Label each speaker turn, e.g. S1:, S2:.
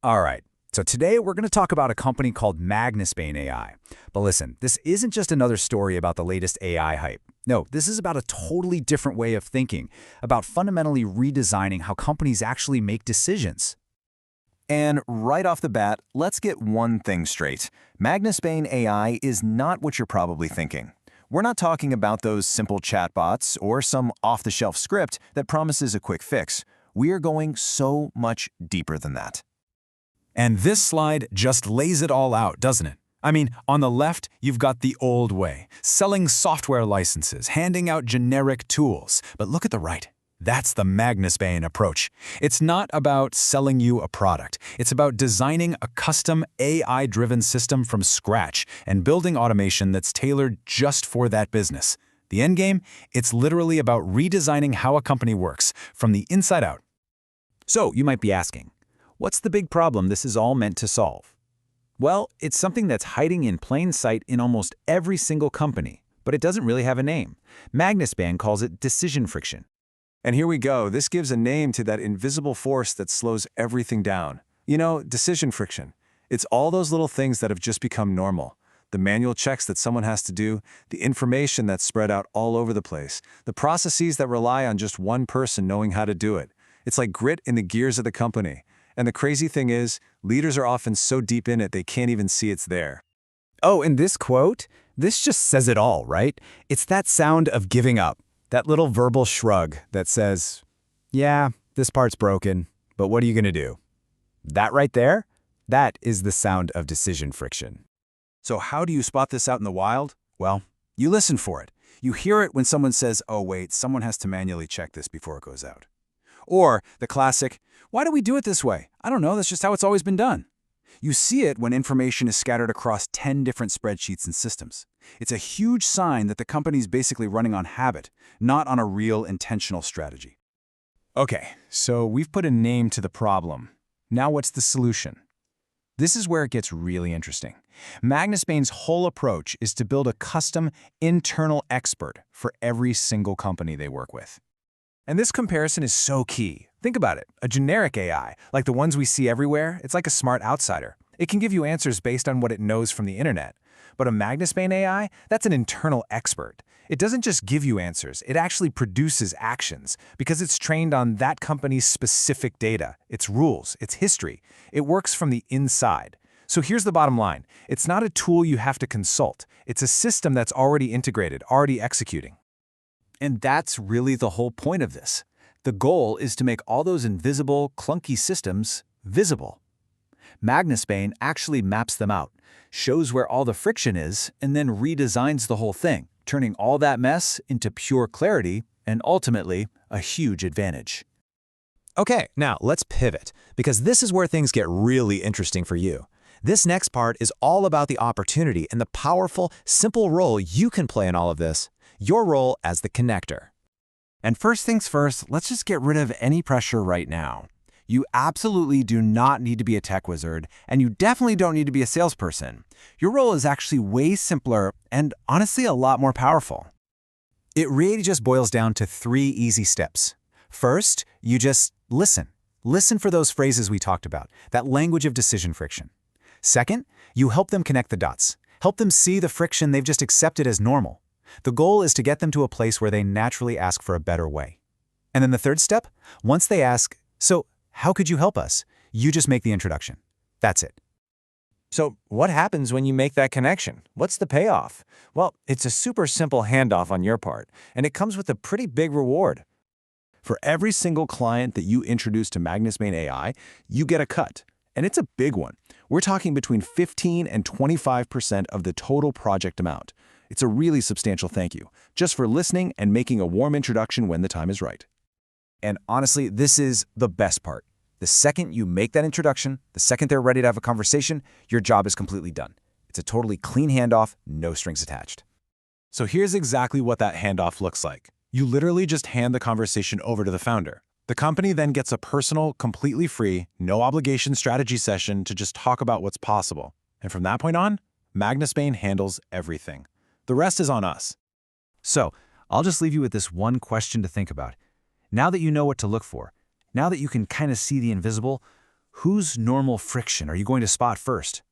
S1: All right, so today we're going to talk about a company called Magnusbane AI. But listen, this isn't just another story about the latest AI hype. No, this is about a totally different way of thinking, about fundamentally redesigning how companies actually make decisions.
S2: And right off the bat, let's get one thing straight. Magnusbane AI is not what you're probably thinking. We're not talking about those simple chatbots or some off-the-shelf script that promises a quick fix. We are going so much deeper than that.
S1: And this slide just lays it all out, doesn't it? I mean, on the left, you've got the old way, selling software licenses, handing out generic tools. But look at the right. That's the Magnusbane approach. It's not about selling you a product. It's about designing a custom AI-driven system from scratch and building automation that's tailored just for that business. The end game? It's literally about redesigning how a company works, from the inside out. So, you might be asking, what's the big problem this is all meant to solve? Well, it's something that's hiding in plain sight in almost every single company, but it doesn't really have a name. Magnusbane calls it decision friction.
S2: And here we go. This gives a name to that invisible force that slows everything down. You know, decision friction. It's all those little things that have just become normal. The manual checks that someone has to do, the information that's spread out all over the place, the processes that rely on just one person knowing how to do it. It's like grit in the gears of the company. And the crazy thing is, leaders are often so deep in it they can't even see it's there.
S1: Oh, and this quote? This just says it all, right? It's that sound of giving up. That little verbal shrug that says, yeah, this part's broken, but what are you going to do? That right there, that is the sound of decision friction.
S2: So how do you spot this out in the wild? Well, you listen for it. You hear it when someone says, oh wait, someone has to manually check this before it goes out. Or the classic, why do we do it this way? I don't know, that's just how it's always been done. You see it when information is scattered across 10 different spreadsheets and systems. It's a huge sign that the company's basically running on habit, not on a real intentional strategy. Okay, so we've put a name to the problem. Now what's the solution? This is where it gets really interesting. Magnusbane's whole approach is to build a custom internal expert for every single company they work with. And this comparison is so key. Think about it. A generic AI, like the ones we see everywhere, it's like a smart outsider. It can give you answers based on what it knows from the internet. But a Magnusbane AI, that's an internal expert. It doesn't just give you answers, it actually produces actions because it's trained on that company's specific data, its rules, its history. It works from the inside. So here's the bottom line. It's not a tool you have to consult. It's a system that's already integrated, already executing. And that's really the whole point of this. The goal is to make all those invisible, clunky systems visible. Magnusbane actually maps them out, shows where all the friction is, and then redesigns the whole thing, turning all that mess into pure clarity and ultimately a huge advantage.
S1: Okay, now let's pivot, because this is where things get really interesting for you. This next part is all about the opportunity and the powerful, simple role you can play in all of this. Your role as the connector. And first things first, let's just get rid of any pressure right now. You absolutely do not need to be a tech wizard, and you definitely don't need to be a salesperson. Your role is actually way simpler and honestly a lot more powerful. It really just boils down to 3 easy steps. First, you just listen. Listen for those phrases we talked about, that language of decision friction. Second, you help them connect the dots. Help them see the friction they've just accepted as normal. The goal is to get them to a place where they naturally ask for a better way. And then the third step, once they ask, so how could you help us? You just make the introduction. That's it.
S2: So what happens when you make that connection? What's the payoff? Well, it's a super simple handoff on your part, and it comes with a pretty big reward. For every single client that you introduce to Magnusbane AI, you get a cut. And it's a big one. We're talking between 15 and 25% of the total project amount. It's a really substantial thank you, just for listening and making a warm introduction when the time is right. And honestly, this is the best part. The second you make that introduction, the second they're ready to have a conversation, your job is completely done. It's a totally clean handoff, no strings attached. So here's exactly what that handoff looks like. You literally just hand the conversation over to the founder. The company then gets a personal, completely free, no obligation strategy session to just talk about what's possible. And from that point on, Magnusbane handles everything. The rest is on us. So, I'll just leave you with this one question to think about. Now that you know what to look for, now that you can kind of see the invisible, Whose normal friction are you going to spot first?